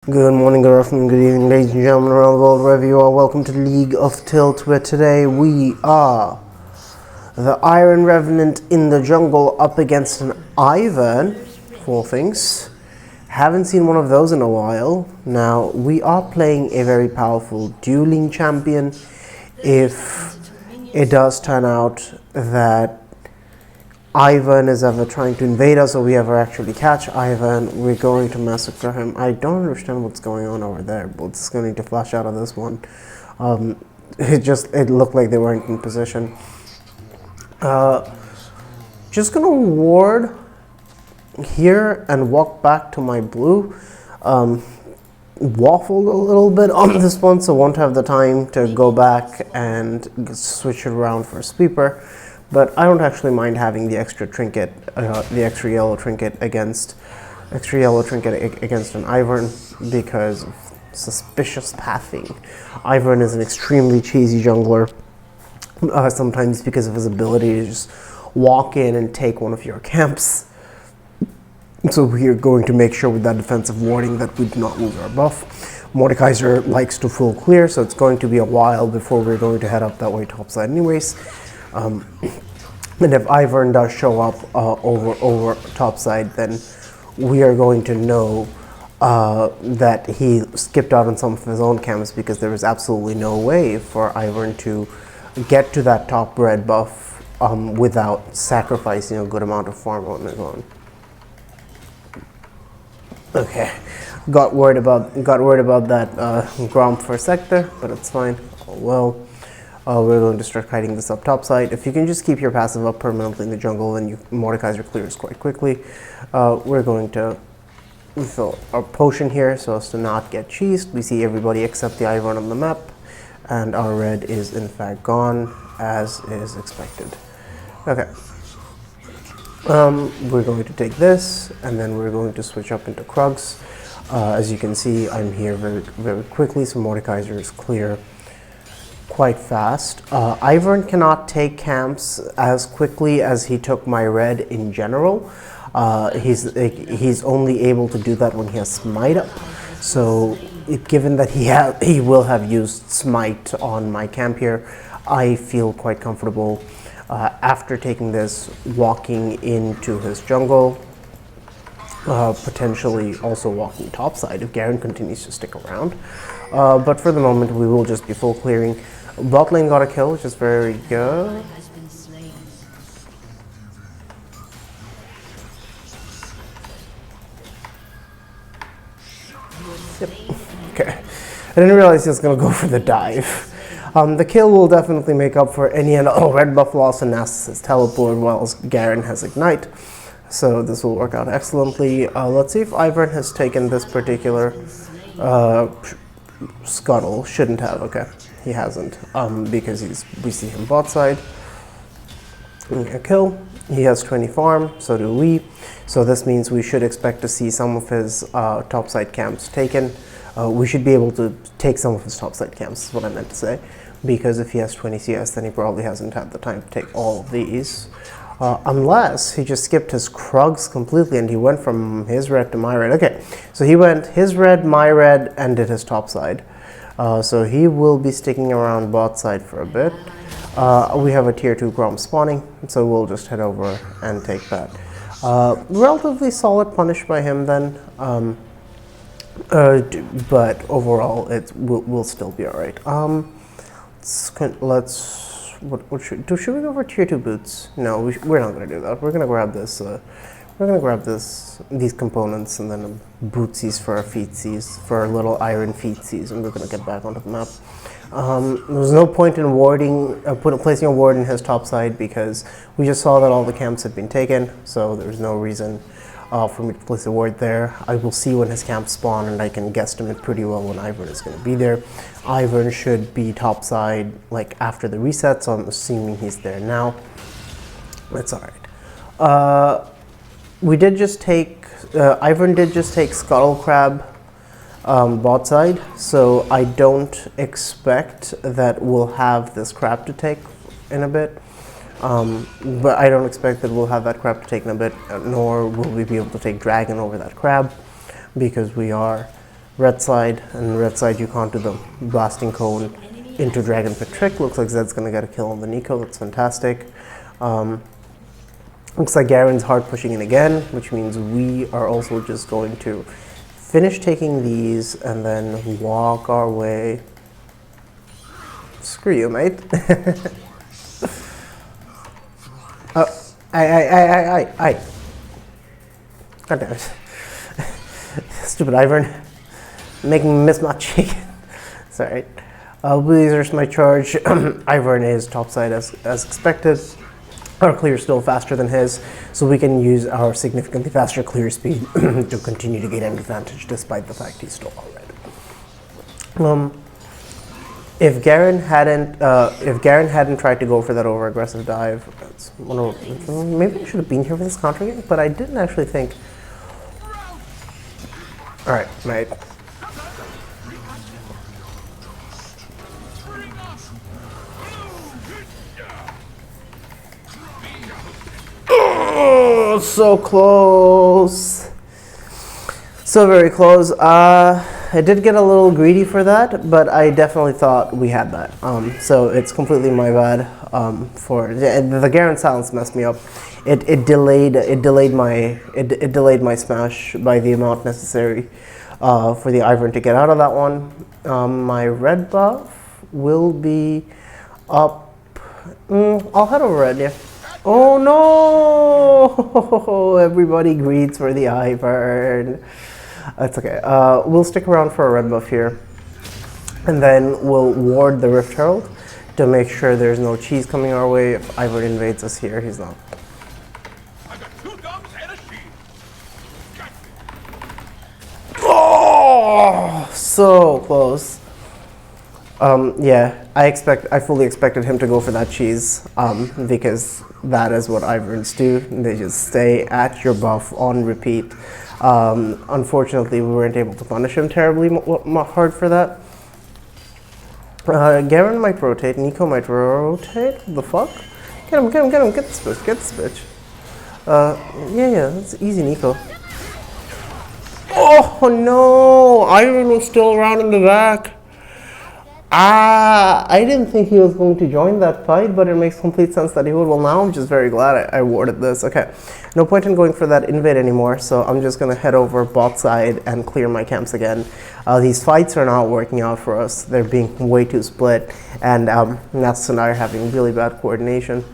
Good morning, good afternoon, good evening, ladies and gentlemen around the world, wherever you are. Welcome to League of Tilt, where today we are the Iron Revenant in the jungle up against an ivern, for things. Haven't seen one of those in a while. Now, we are playing a very powerful dueling champion. If it does turn out that ivern is ever trying to invade us or we ever actually catch ivern, we're going to massacre him. I don't understand what's going on over there, but it's going to flash out of this one. It looked like they weren't in position. Just gonna ward here and walk back to my blue. Waffled a little bit on this one, so won't have the time to go back and switch it around for a sweeper. But I don't actually mind having the extra trinket, the extra yellow trinket against an ivern because of suspicious pathing. Ivern is an extremely cheesy jungler, sometimes because of his ability to just walk in and take one of your camps. So we're going to make sure with that defensive warding that we do not lose our buff. Mordekaiser likes to full clear, so it's going to be a while before we're going to head up that way topside anyways. And if ivern does show up over topside, then we are going to know that he skipped out on some of his own camps, because there is absolutely no way for ivern to get to that top red buff without sacrificing a good amount of farm on his own. Okay, got worried about that Gromp for a sector, but it's fine. Oh well. We're going to start kiting this up topside. If you can just keep your passive up permanently in the jungle, then Mordekaiser clears quite quickly. We're going to fill our potion here so as to not get cheesed. We see everybody except the ivern on the map, and our red is in fact gone, as is expected. Okay. We're going to take this, and then we're going to switch up into Krugs. As you can see, I'm here very, very quickly, so Mordekaiser is clear quite fast. Ivern cannot take camps as quickly as he took my red in general. He's only able to do that when he has smite up. So given that he will have used smite on my camp here, I feel quite comfortable after taking this, walking into his jungle, potentially also walking topside if Garen continues to stick around. But for the moment, we will just be full clearing. Bot lane got a kill, which is very good. Yep. Okay. I didn't realize he was going to go for the dive. The kill will definitely make up for any and all red buff loss, and Nasus has teleport while Garen has ignite. So this will work out excellently. Let's see if ivern has taken this particular scuttle. Shouldn't have. Okay. He hasn't, because we see him bot side. A kill. He has 20 farm, so do we. So this means we should expect to see some of his topside camps taken. We should be able to take some of his topside camps, is what I meant to say. Because if he has 20 CS, then he probably hasn't had the time to take all of these. Unless he just skipped his Krugs completely and he went from his red to my red. Okay, so he went his red, my red, and did his topside. So he will be sticking around bot side for a bit. We have a tier 2 Gromp spawning, so we'll just head over and take that. Relatively solid punish by him then, but overall we'll still be alright. Should we go for tier 2 boots? No, we're not going to do that. We're going to grab this. We're going to grab these components and then bootsies for our feetsies, for our little iron feetsies, and we're going to get back onto the map. There's no point in warding, placing a ward in his top side, because we just saw that all the camps had been taken, so there's no reason for me to place a ward there. I will see when his camps spawn, and I can guesstimate pretty well when ivern is going to be there. Ivern should be top side like after the reset, so I'm assuming he's there now. That's alright. We did just take, ivern did just take Scuttle Crab bot side, so I don't expect that we'll have this crab to take in a bit. But I don't expect that we'll have that crab to take in a bit, nor will we be able to take dragon over that crab, because we are red side, and red side you can't do the blasting cone into Dragon Pit trick. Looks like Zed's gonna get a kill on the Nico. That's fantastic. Looks like Garen's hard pushing in again, which means we are also just going to finish taking these and then walk our way. Screw you, mate. I. God damn it. Stupid ivern. Making me miss my chicken. It's alright. Blazers my charge. Ivern is topside as expected. Our clear is still faster than his, so we can use our significantly faster clear speed to continue to gain an advantage despite the fact he's still already. If Garen hadn't tried to go for that over aggressive dive, maybe I should have been here for this countering, but I didn't actually think. All right, mate. Oh, so close. So very close. I did get a little greedy for that, but I definitely thought we had that. So it's completely my bad. For the Garen silence messed me up. It delayed my smash by the amount necessary for the ivern to get out of that one. My red buff will be up. I'll head over red, yeah. Oh no! Everybody greets for the ivern. That's okay. We'll stick around for a red buff here. And then we'll ward the Rift Herald to make sure there's no cheese coming our way. If Ivern invades us here, he's not. Oh, so close. Yeah, I fully expected him to go for that cheese, because that is what Iverns do. They just stay at your buff on repeat. Unfortunately, we weren't able to punish him terribly hard for that. Garen might rotate, Nico might rotate. What the fuck? Get him, get this bitch. Yeah, that's easy, Nico. Oh no! Iron was still around in the back. I didn't think he was going to join that fight, but it makes complete sense that he would. Well, now I'm just very glad I warded this. Okay, no point in going for that invade anymore, so I'm just going to head over bot side and clear my camps again. These fights are not working out for us. They're being way too split, and Nats and I are having really bad coordination.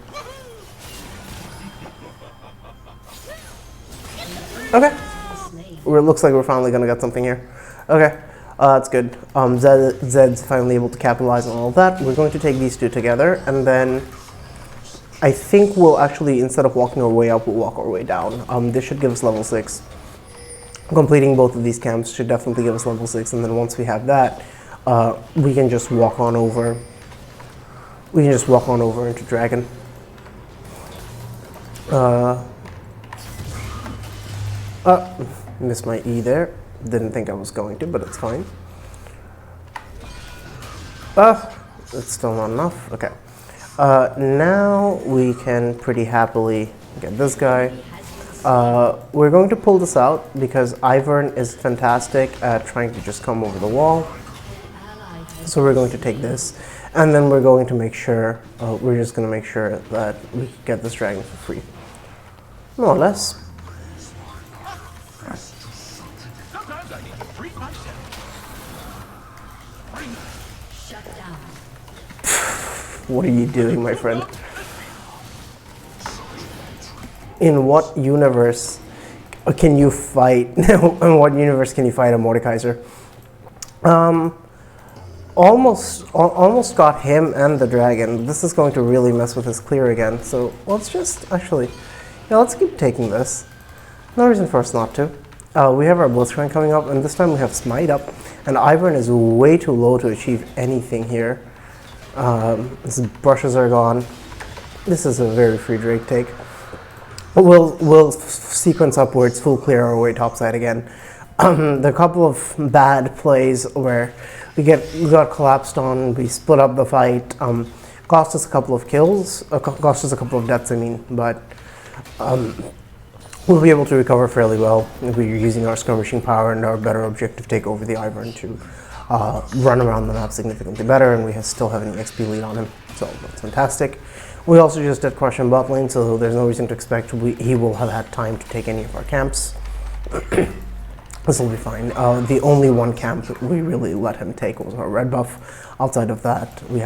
Okay, it looks like we're finally going to get something here. Okay. That's good. Zed's finally able to capitalize on all of that. We're going to take these two together, and then I think we'll actually, instead of walking our way up, we'll walk our way down. This should give us level 6. Completing both of these camps should definitely give us level 6, and then once we have that, we can just walk on over. We can just walk on over into Dragon. Missed my E there. Didn't think I was going to, but it's fine. It's still not enough. Okay. Now we can pretty happily get this guy. We're going to pull this out because Ivern is fantastic at trying to just come over the wall. So we're going to take this, and then we're going to make sure, we're just going to make sure that we get this dragon for free. More or less. What are you doing, my friend? In what universe can you fight? In what universe can you fight a Mordekaiser? Almost got him and the dragon. This is going to really mess with his clear again. So let's just actually, yeah, let's keep taking this. No reason for us not to. We have our Blitzcrank coming up, and this time we have Smite up, and Ivern is way too low to achieve anything here. His brushes are gone. This is a very free Drake take. We'll sequence upwards, full clear our way topside again. There are a couple of bad plays where we got collapsed on, we split up the fight, cost us a couple of kills, cost us a couple of deaths, I mean, but we'll be able to recover fairly well if we're using our skirmishing power and our better objective take over the ivern to run around the map significantly better, and we still have an EXP lead on him, so that's fantastic. We also just did crush him bot lane, so there's no reason to expect he will have had time to take any of our camps. This will be fine. The only one camp we really let him take was our red buff. Outside of that, he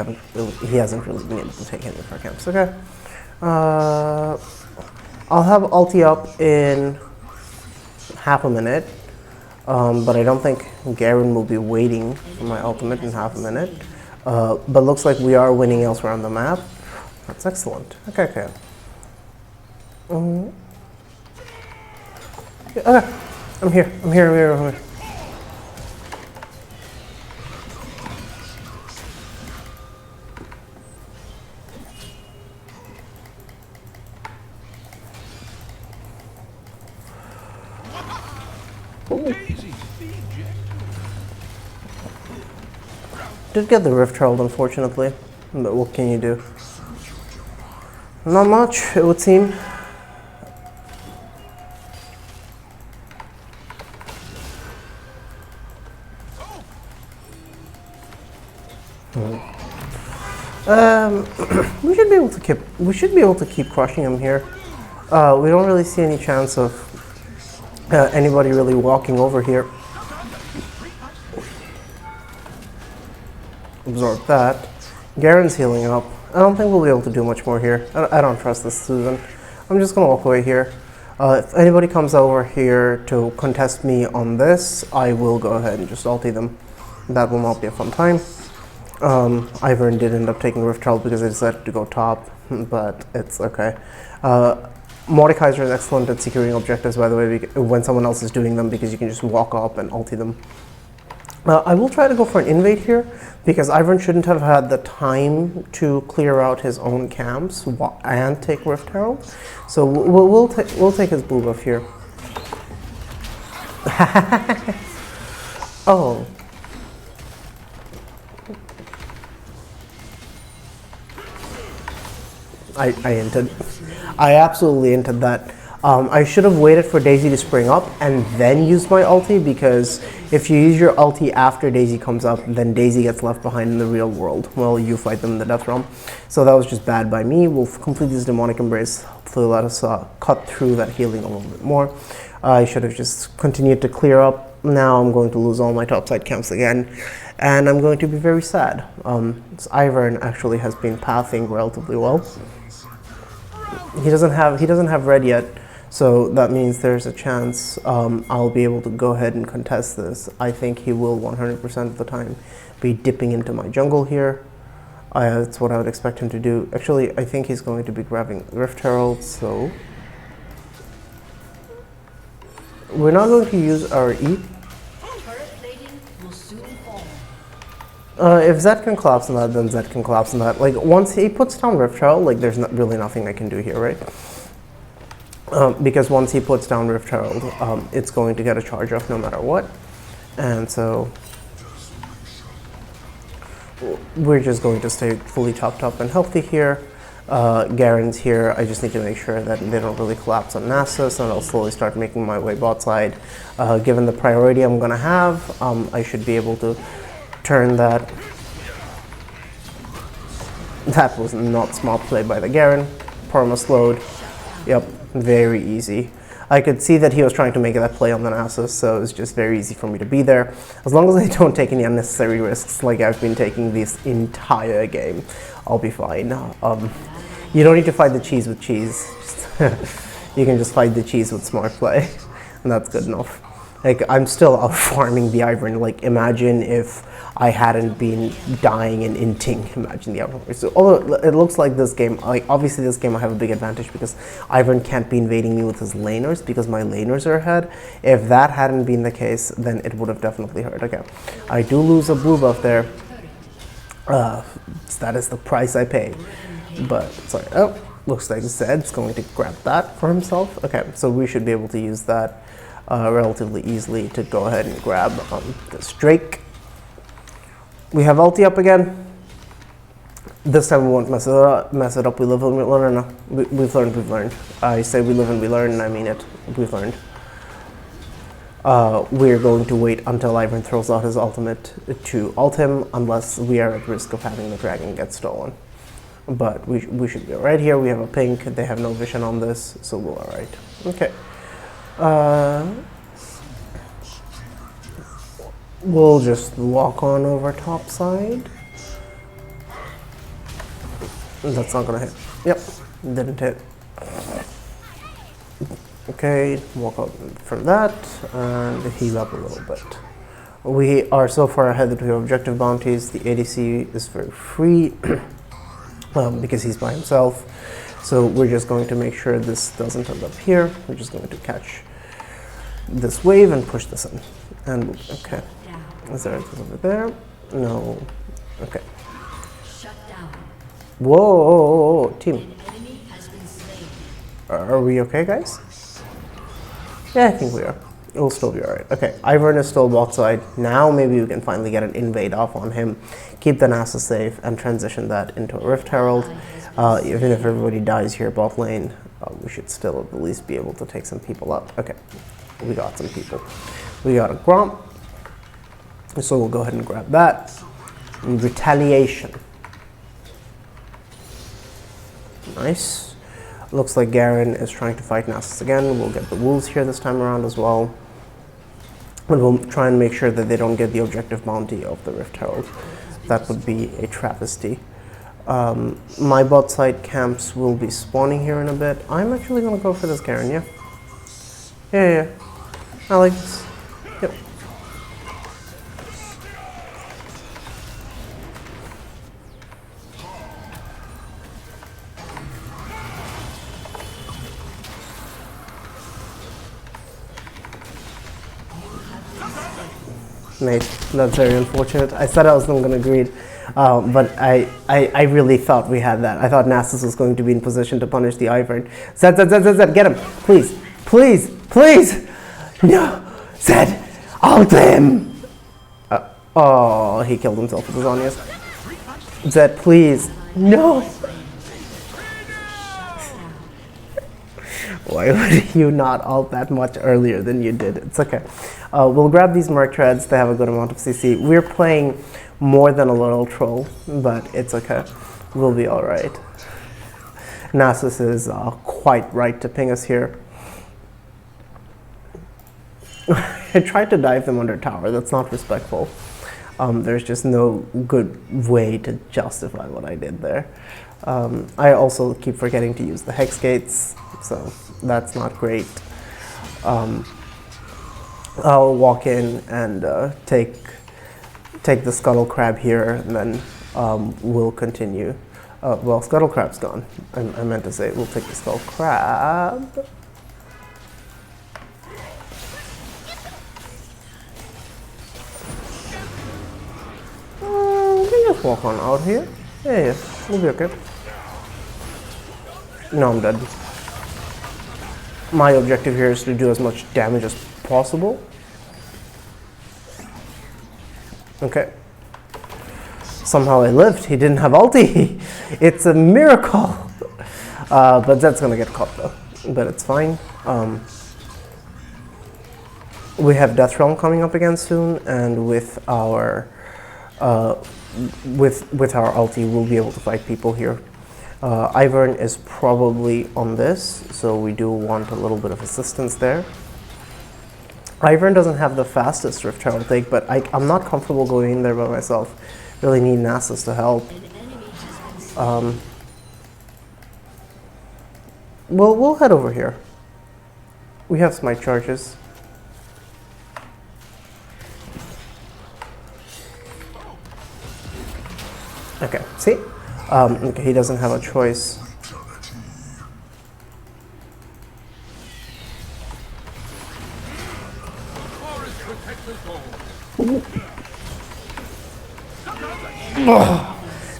hasn't really been able to take any of our camps. Okay. I'll have ulti up in half a minute, but I don't think Garen will be waiting for my ultimate in half a minute. But looks like we are winning elsewhere on the map. That's excellent. Okay, okay. Okay, I'm here. Did get the Rift Herald, unfortunately, but what can you do? Not much, it would seem. We should be able to keep crushing him here. We don't really see any chance of anybody really walking over here. Absorb that. Garen's healing up. I don't think we'll be able to do much more here. I don't trust this Susan. I'm just gonna walk away here. If anybody comes over here to contest me on this, I will go ahead and just ulti them. That will not be a fun time. Ivern did end up taking Rift Herald because I decided to go top, but it's okay. Mordekaiser is excellent at securing objectives, by the way, when someone else is doing them, because you can just walk up and ulti them. I will try to go for an invade here, because Ivern shouldn't have had the time to clear out his own camps and take Rift Herald. So we'll take his blue buff here. Oh. I inted. I absolutely inted that. I should have waited for Daisy to spring up and then used my ulti, because if you use your ulti after Daisy comes up, then Daisy gets left behind in the real world while you fight them in the death realm. So that was just bad by me. We'll complete this demonic embrace, hopefully let us cut through that healing a little bit more. I should have just continued to clear up. Now I'm going to lose all my topside camps again, and I'm going to be very sad. This Ivern actually has been pathing relatively well. He doesn't have red yet, so that means there's a chance I'll be able to go ahead and contest this. I think he will 100% of the time be dipping into my jungle here. That's what I would expect him to do. Actually, I think he's going to be grabbing Rift Herald, so we're not going to use our E. If Zed can collapse on that, then Zed can collapse on that. Like, once he puts down Rift Herald, like, there's really nothing I can do here, right? Because once he puts down Rift Herald, it's going to get a charge off no matter what. And so we're just going to stay fully topped up and healthy here. Garen's here. I just need to make sure that they don't really collapse on Nasus, and I'll slowly start making my way bot side. Given the priority I'm going to have, I should be able to turn that. That was not smart play by the Garen. Perma slowed. Yep, very easy. I could see that he was trying to make that play on the Nasus, so it was just very easy for me to be there. As long as I don't take any unnecessary risks like I've been taking this entire game, I'll be fine. You don't need to fight the cheese with cheese. You can just fight the cheese with smart play, and that's good enough. Like, I'm still out farming the Ivern. Like, imagine if I hadn't been dying and inting. Imagine the outcome. So, although it looks like this game, like, obviously this game I have a big advantage because Ivern can't be invading me with his laners because my laners are ahead. If that hadn't been the case, then it would have definitely hurt. Okay, I do lose a blue buff there. That is the price I pay. But, sorry, oh, looks like Zed's going to grab that for himself. Okay, so we should be able to use that relatively easily to go ahead and grab this Drake. We have ulti up again. This time we won't mess it up. We live and we learn. No, we've learned. I say we live and we learn, and I mean it. We've learned. We're going to wait until Ivern throws out his ultimate to ult him, unless we are at risk of having the dragon get stolen. But we should be alright here. We have a pink. They have no vision on this, so we're alright. Okay. We'll just walk on over top side. That's not gonna hit. Yep, didn't hit. Okay, walk out from that and heal up a little bit. We are so far ahead that we have objective bounties. The ADC is very free because he's by himself. So we're just going to make sure this doesn't end up here. We're just going to catch this wave and push this in. And okay, is there anything over there? No. Okay. Whoa, team. Are we okay, guys? Yeah, I think we are. We'll still be alright. Okay, Ivern is still bot side. Now maybe we can finally get an invade off on him, keep the NASA safe, and transition that into a Rift Herald. Even if everybody dies here bot lane, we should still at least be able to take some people out. Okay, we got some people. We got a Gromp, so we'll go ahead and grab that. And retaliation. Nice. Looks like Garen is trying to fight Nasus again. We'll get the wolves here this time around as well. And we'll try and make sure that they don't get the objective bounty of the Rift Herald. That would be a travesty. My bot side camps will be spawning here in a bit. I'm actually going to go for this Garen, yeah? Yeah. I like this. Yep. Mate, that's very unfortunate. I said I was not going to greed, but I really thought we had that. I thought Nasus was going to be in position to punish the Ivern. Zed, get him! Please! No! Zed, ult him! Oh, he killed himself with his Zhonya's. Zed, please! No! Why would you not ult that much earlier than you did? It's okay. We'll grab these Merc Treads. They have a good amount of CC. We're playing more than a little troll, but it's okay. We'll be alright. Nasus is quite right to ping us here. I tried to dive them under tower. That's not respectful. There's just no good way to justify what I did there. I also keep forgetting to use the Hex Gates, so that's not great. I'll walk in and take the Scuttle Crab here, and then we'll continue. Well, Scuttle Crab's gone. I meant to say we'll take the Skull Crab. We can just walk on out here. Yeah, we'll be okay. No, I'm dead. My objective here is to do as much damage as possible. Okay. Somehow I lived. He didn't have ulti. It's a miracle. But Zed's gonna get caught though. But it's fine. We have Death Realm coming up again soon, and with our with our ulti, we'll be able to fight people here. Ivern is probably on this, so we do want a little bit of assistance there. Ivern doesn't have the fastest Rift Herald take, but I'm not comfortable going in there by myself. Really need Nasus to help. We'll head over here. We have smite charges. Okay, see? Okay, he doesn't have a choice.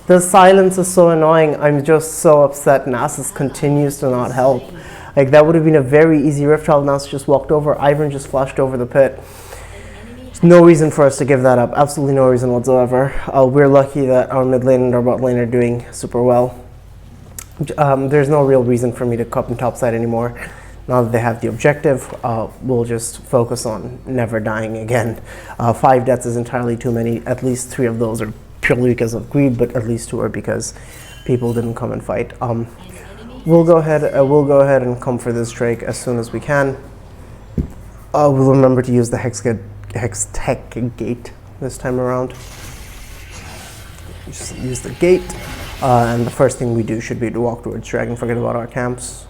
The silence is so annoying. I'm just so upset Nasus continues to not help. Like, that would have been a very easy Rift Herald. Nasus just walked over. Ivern just flashed over the pit. No reason for us to give that up. Absolutely no reason whatsoever. We're lucky that our mid lane and our bot lane are doing super well. There's no real reason for me to cup and topside anymore. Now that they have the objective, we'll just focus on never dying again. 5 deaths is entirely too many. At least 3 of those are purely because of greed, but at least 2 are because people didn't come and fight. We'll go ahead and come for this Drake as soon as we can. We'll remember to use the Hex Tech Gate this time around. Just use the gate. And the first thing we do should be to walk towards Dragon. Forget about our camps.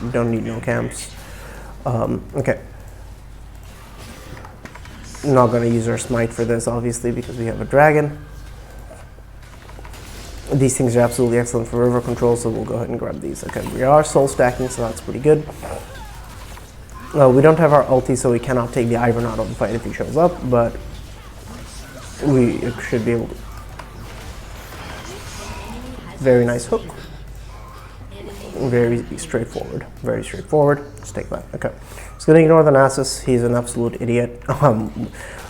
We don't need no camps. Okay. Not going to use our smite for this, obviously, because we have a dragon. These things are absolutely excellent for river control, so we'll go ahead and grab these. Okay, we are soul stacking, so that's pretty good. We don't have our ulti, so we cannot take the ivern out of the fight if he shows up, but we should be able to. Very nice hook. Very straightforward. Very straightforward. Let's take that. Okay. Just gonna ignore the Nasus. He's an absolute idiot.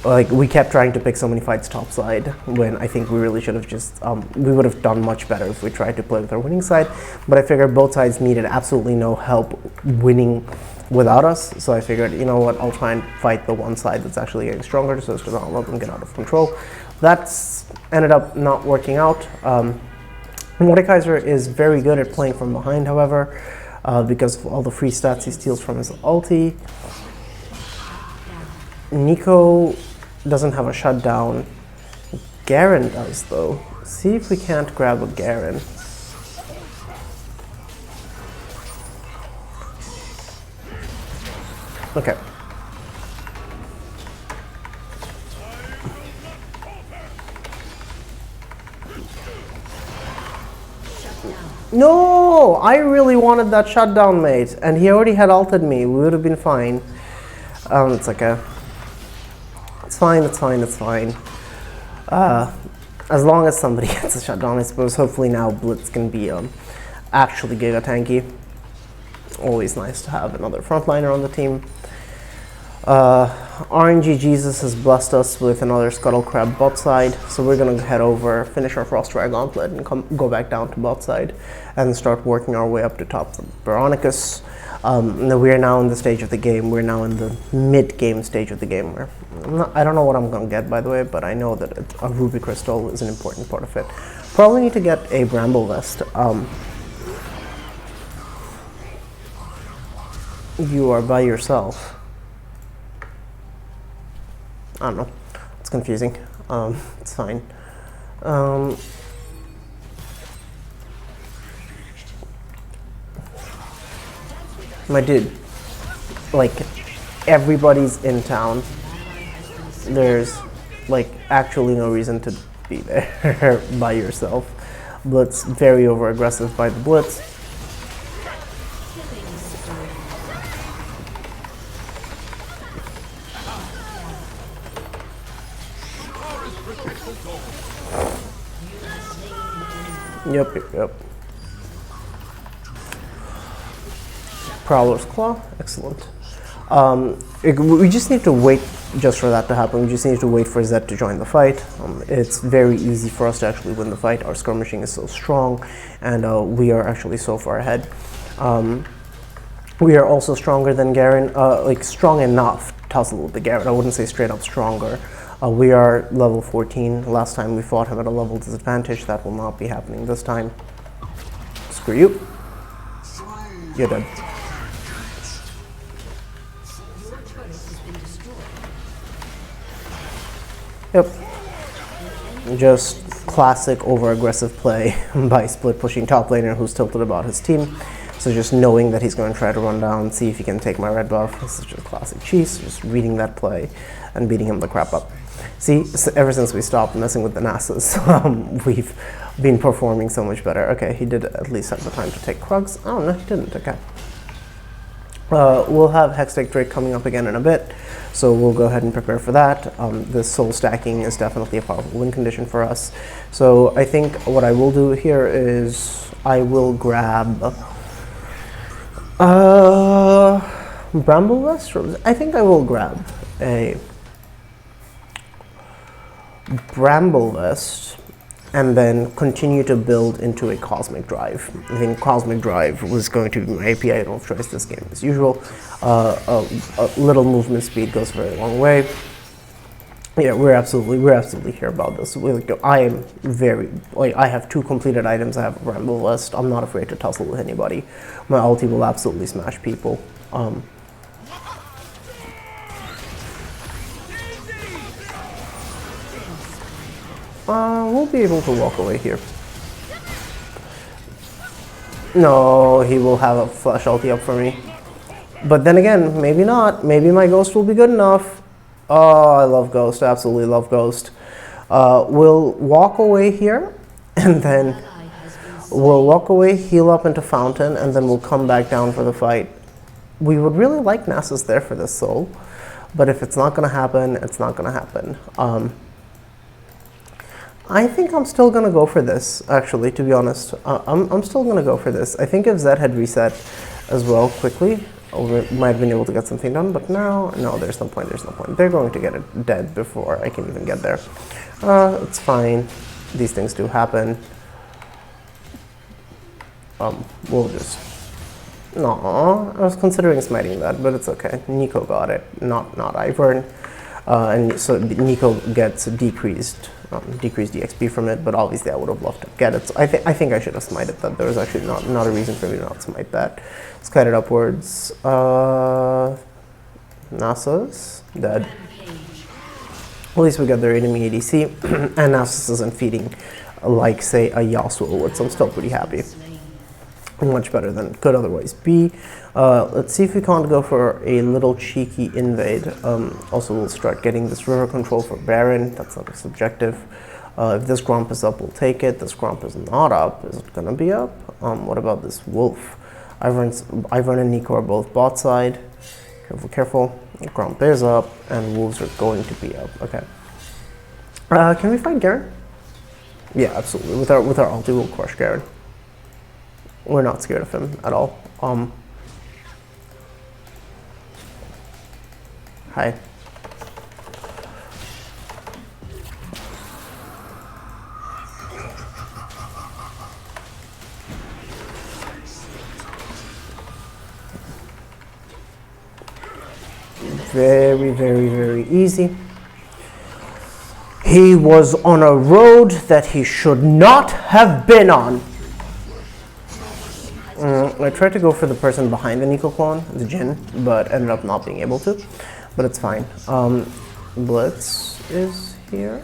Like, we kept trying to pick so many fights topside when I think we really should have just, we would have done much better if we tried to play with our winning side. But I figured both sides needed absolutely no help winning without us. So I figured, you know what, I'll try and fight the one side that's actually getting stronger so as to not let them get out of control. That's ended up not working out. Mordekaiser is very good at playing from behind, however, because of all the free stats he steals from his ulti. Nico doesn't have a shutdown. Garen does, though. See if we can't grab a Garen. Okay. No! I really wanted that shutdown, mate. And he already had ulted me. We would have been fine. It's okay. It's fine, it's fine, it's fine. As long as somebody gets a shutdown, I suppose. Hopefully now Blitz can be actually giga tanky. Always nice to have another frontliner on the team. RNG Jesus has blessed us with another Scuttle Crab bot side, so we're gonna head over, finish our Frostfire Gauntlet, and go back down to bot side, and start working our way up to top for Veronicus. We are now in the stage of the game. We're now in the mid-game stage of the game. Where I don't know what I'm gonna get, by the way, but I know that a Ruby Crystal is an important part of it. Probably need to get a Bramble Vest. You are by yourself. I don't know. It's confusing. It's fine. My dude, like, everybody's in town. There's, like, actually no reason to be there by yourself. Blitz, very over-aggressive by the Blitz. Yep. Prowler's Claw, excellent. We just need to wait just for that to happen. We just need to wait for Zed to join the fight. It's very easy for us to actually win the fight. Our skirmishing is so strong, and we are actually so far ahead. We are also stronger than Garen, like strong enough to tussle with the Garen. I wouldn't say straight up stronger. We are level 14. Last time we fought him at a level disadvantage. That will not be happening this time. Screw you. You're dead. Yep. Just classic over-aggressive play by split pushing top laner who's tilted about his team. So just knowing that he's going to try to run down, see if he can take my red buff. This is just classic cheese. Just reading that play and beating him the crap up. See, ever since we stopped messing with the Nasus, we've been performing so much better. Okay, he did at least have the time to take Krugs. Oh, no, he didn't. Okay. We'll have Hextech Drake coming up again in a bit, so we'll go ahead and prepare for that. This soul stacking is definitely a powerful win condition for us. So I think what I will do here is I will grab Bramble Vest? I think I will grab a Bramble Vest, and then continue to build into a Cosmic Drive. I think Cosmic Drive was going to be my AP item of choice this game as usual. A little movement speed goes a very long way. Yeah, we're absolutely here about this. I am I have 2 completed items. I have a Bramble Vest. I'm not afraid to tussle with anybody. My ulti will absolutely smash people. We'll be able to walk away here. No, he will have a flash ulti up for me. But then again, maybe not. Maybe my Ghost will be good enough. Oh, I love Ghost. Absolutely love Ghost. We'll walk away here, and then we'll walk away, heal up into Fountain, and then we'll come back down for the fight. We would really like Nasus there for this soul, but if it's not going to happen, it's not going to happen. I think I'm still going to go for this, actually, to be honest. I'm still going to go for this. I think if Zed had reset as well quickly, we might have been able to get something done, but now, no, there's no point. They're going to get it dead before I can even get there. It's fine. These things do happen. We'll just... No, I was considering smiting that, but it's okay. Nico got it, not ivern. And so Nico gets decreased DXP from it, but obviously I would have loved to get it. So I think I should have smited that. There was actually not a reason for me to not smite that. Skied it upwards. Nasus dead. At least we got their enemy ADC, and Nasus isn't feeding like, say, a Yasuo would, so I'm still pretty happy. Much better than it could otherwise be. Let's see if we can't go for a little cheeky invade. Also, we'll start getting this river control for Baron. That's not a subjective. If this Gromp is up, we'll take it. This Gromp is not up. Is it gonna be up? What about this Wolf? Ivern and Nico are both bot side. Careful. Gromp is up, and Wolves are going to be up. Okay. Can we fight Garen? Yeah, absolutely. With our ulti, we'll crush Garen. We're not scared of him at all. Hi. Very easy. He was on a road that he should not have been on. I tried to go for the person behind the Nico clone, the Jhin, but ended up not being able to. But it's fine. Blitz is here.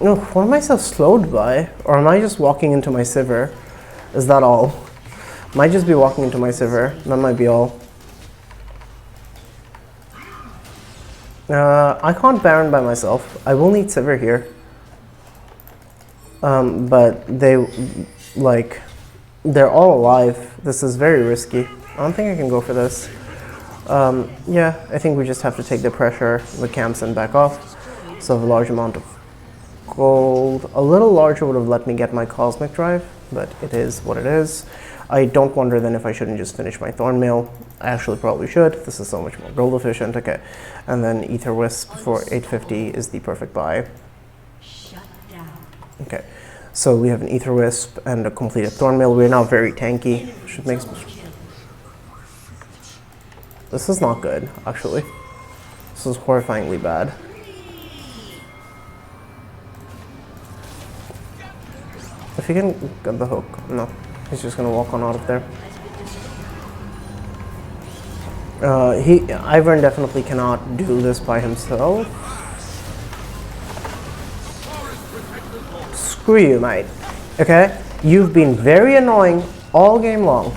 No, what am I so slowed by? Or am I just walking into my Sivir? Is that all? Might just be walking into my Sivir. That might be all. I can't Baron by myself. I will need Sivir here. But they're all alive. This is very risky. I don't think I can go for this. Yeah, I think we just have to take the pressure, the camps, and back off. So I have a large amount of gold. A little larger would have let me get my Cosmic Drive, but it is what it is. I don't wonder then if I shouldn't just finish my Thornmail. I actually probably should. This is so much more gold efficient. Okay, and then Ether Wisp for 850 is the perfect buy. Okay, so we have an Ether Wisp and a completed Thornmail. We're now very tanky. Should make some... This is not good, actually. This is horrifyingly bad. If he can get the hook, no. He's just gonna walk on out of there. Ivern definitely cannot do this by himself. Screw you, mate. Okay? You've been very annoying all game long.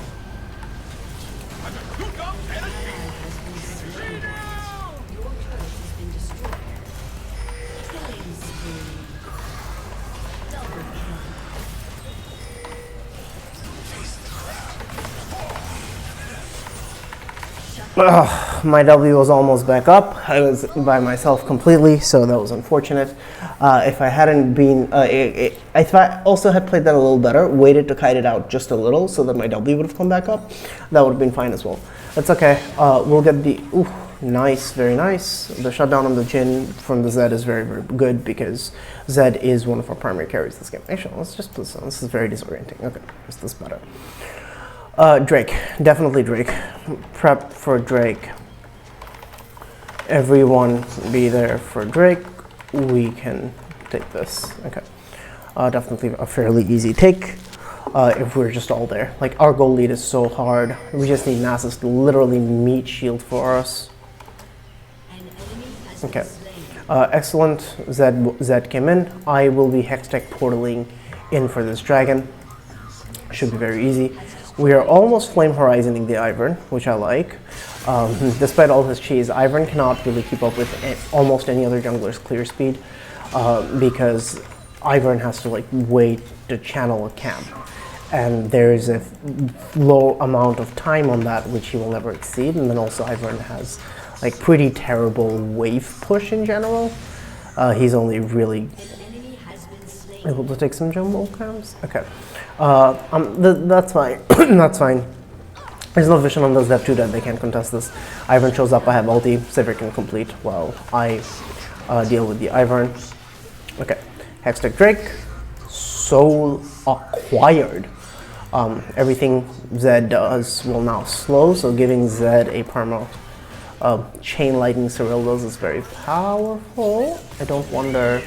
My W was almost back up. I was by myself completely, so that was unfortunate. If I hadn't been, if I also had played that a little better, waited to kite it out just a little so that my W would have come back up, that would have been fine as well. That's okay. We'll get the, ooh, nice, very nice. The shutdown on the Jhin from the Zed is very, very good because Zed is one of our primary carries this game. Actually, let's just put this on. This is very disorienting. Okay, is this better? Drake, definitely Drake. Prep for Drake. Everyone be there for Drake. We can take this. Okay. Definitely a fairly easy take if we're just all there. Like, our goal lead is so hard. We just need Nasus to literally meet shield for us. Okay. Excellent. Zed came in. I will be Hextech portaling in for this dragon. Should be very easy. We are almost Flame Horizoning the Ivern, which I like. Despite all his cheese, Ivern cannot really keep up with almost any other jungler's clear speed because Ivern has to like wait to channel a camp. And there is a low amount of time on that which he will never exceed. And then also Ivern has like pretty terrible wave push in general. He's only really able to take some jungle camps. Okay. That's fine. That's fine. There's no vision on those Dev 2 that they can't contest this. Ivern shows up, I have ulti, Sivir can complete while I deal with the Ivern. Okay, Hextech Drake, Soul acquired. Everything Zed does will now slow, so giving Zed a perma chain lightning Cyrillas is very powerful. I don't wonder.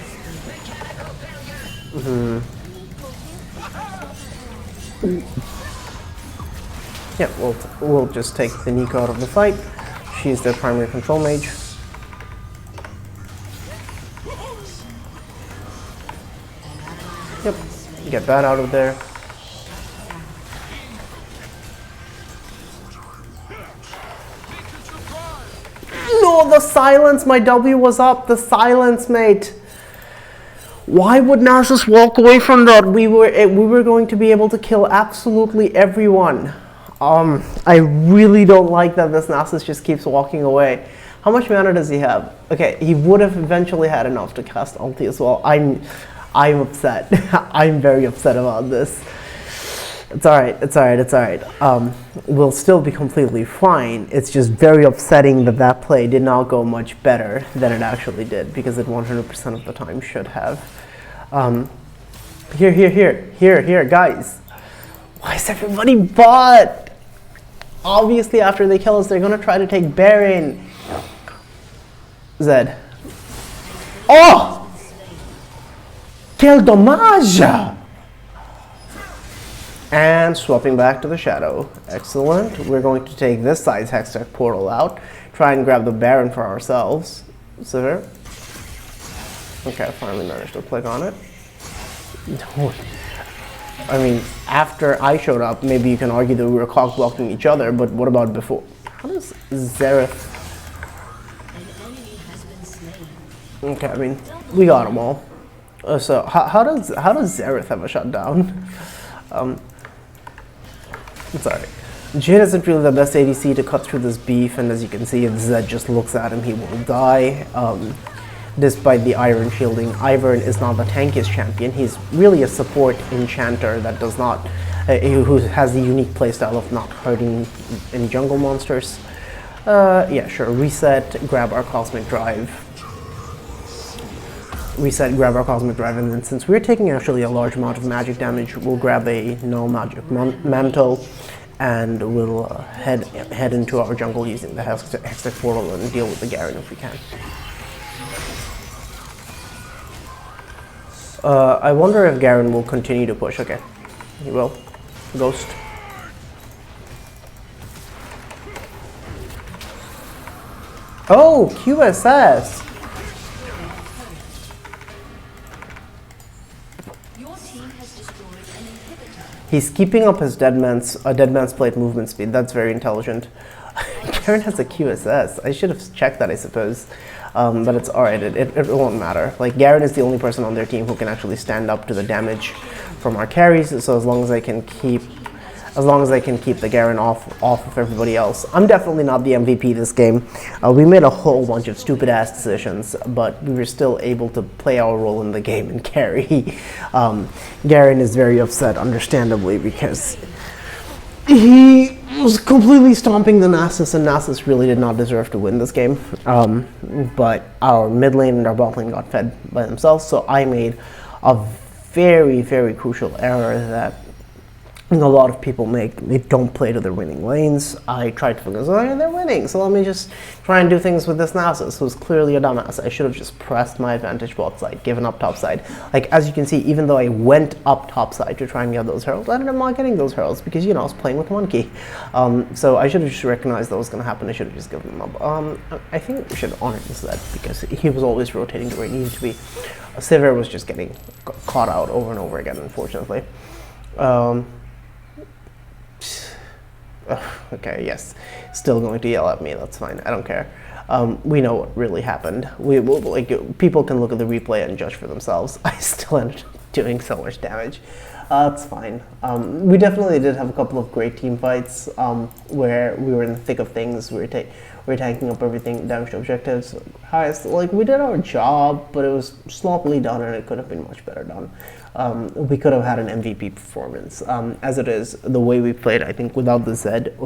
Yeah, we'll just take the Nico out of the fight. She's their primary control mage. Yep, get that out of there. No, the silence! My W was up. The silence, mate. Why would Nasus walk away from that? We were going to be able to kill absolutely everyone. I really don't like that this Nasus just keeps walking away. How much mana does he have? Okay, he would have eventually had enough to cast ulti as well. I'm upset. I'm very upset about this. It's alright, it's alright, it's alright. We'll still be completely fine. It's just very upsetting that that play did not go much better than it actually did, because it 100% of the time should have. Here, guys. Why is everybody bot? Obviously, after they kill us, they're gonna try to take Baron. Zed. Oh! Quel dommage! And swapping back to the Shadow. Excellent. We're going to take this side's Hextech portal out. Try and grab the Baron for ourselves. Sivir. Okay, finally managed to click on it. I mean, after I showed up, maybe you can argue that we were cock blocking each other, but what about before? How does Xerath... Okay, I mean, we got them all. So, how does Xerath have a shutdown? Sorry. Jhin isn't really the best ADC to cut through this beef, and as you can see, if Zed just looks at him, he will die. Despite the Iron shielding, Ivern is not the tankiest champion. He's really a support enchanter that does not, who has the unique playstyle of not hurting any jungle monsters. Yeah, sure. Reset, grab our Cosmic Drive. Reset, grab our Cosmic Drive, and then since we're taking actually a large amount of magic damage, we'll grab a no magic mantle, and we'll head into our jungle using the Hextech portal and deal with the Garen if we can. I wonder if Garen will continue to push. Okay, he will. Ghost. Oh, QSS! He's keeping up his Dead Man's Plate movement speed. That's very intelligent. Garen has a QSS. I should have checked that, I suppose. But it's alright, it won't matter. Like, Garen is the only person on their team who can actually stand up to the damage from our carries, so as long as I can keep as long as I can keep the Garen off of everybody else. I'm definitely not the MVP this game. We made a whole bunch of stupid ass decisions, but we were still able to play our role in the game and carry. Garen is very upset, understandably, because he was completely stomping the Nasus, and Nasus really did not deserve to win this game. But our mid lane and our bot lane got fed by themselves, so I made a very, very crucial error that a lot of people make. They don't play to their winning lanes. I tried to focus on, they're winning, so let me just try and do things with this Nasus, who's clearly a dumbass. I should have just pressed my advantage bot side, given up top side. Like, as you can see, even though I went up top side to try and get those heralds, I ended up not getting those heralds because, you know, I was playing with Monkey. So I should have just recognized that was going to happen. I should have just given them up. I think we should honor this Zed because he was always rotating to where he needed to be. Sivir was just getting caught out over and over again, unfortunately. Okay, yes, still going to yell at me, that's fine, I don't care. We know what really happened. People can look at the replay and judge for themselves. I still ended up doing so much damage. It's fine. We definitely did have a couple of great team fights where we were in the thick of things. We were tanking up everything, damage to objectives. We did our job, but it was sloppily done and it could have been much better done. We could have had an MVP performance. As it is, the way we played, I think without the Zed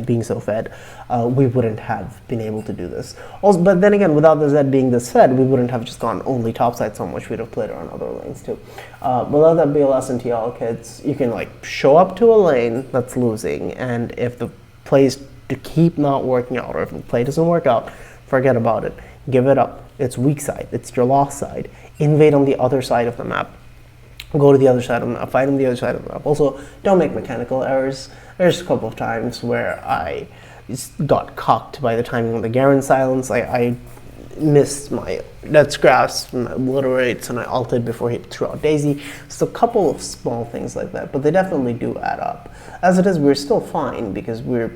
being so fed, we wouldn't have been able to do this. Also, but then again, without the Zed being this fed, we wouldn't have just gone only topside so much. We'd have played around other lanes too. But let that be a lesson to y'all, kids. You can show up to a lane that's losing, and if the plays to keep not working out, or if the play doesn't work out, forget about it. Give it up. It's weak side. It's your lost side. Invade on the other side of the map. Go to the other side of the map, fight on the other side of the map. Also, don't make mechanical errors. There's a couple of times where I just got cocked by the timing of the Garen silence. I missed my Death's Grasp, my Obliterates, and I ulted before he threw out Daisy. So a couple of small things like that, but they definitely do add up. As it is, we're still fine because we're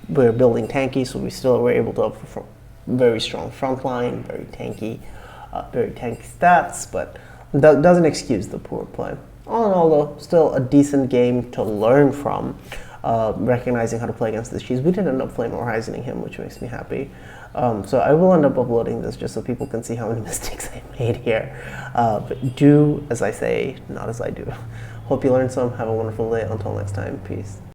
building tanky, so we still were able to have very strong front line, very tanky stats, but that doesn't excuse the poor play. All in all, though, still a decent game to learn from, recognizing how to play against this cheese. We did end up flame horizoning him, which makes me happy. So I will end up uploading this just so people can see how many mistakes I made here. But do as I say, not as I do. Hope you learned some. Have a wonderful day. Until next time, peace.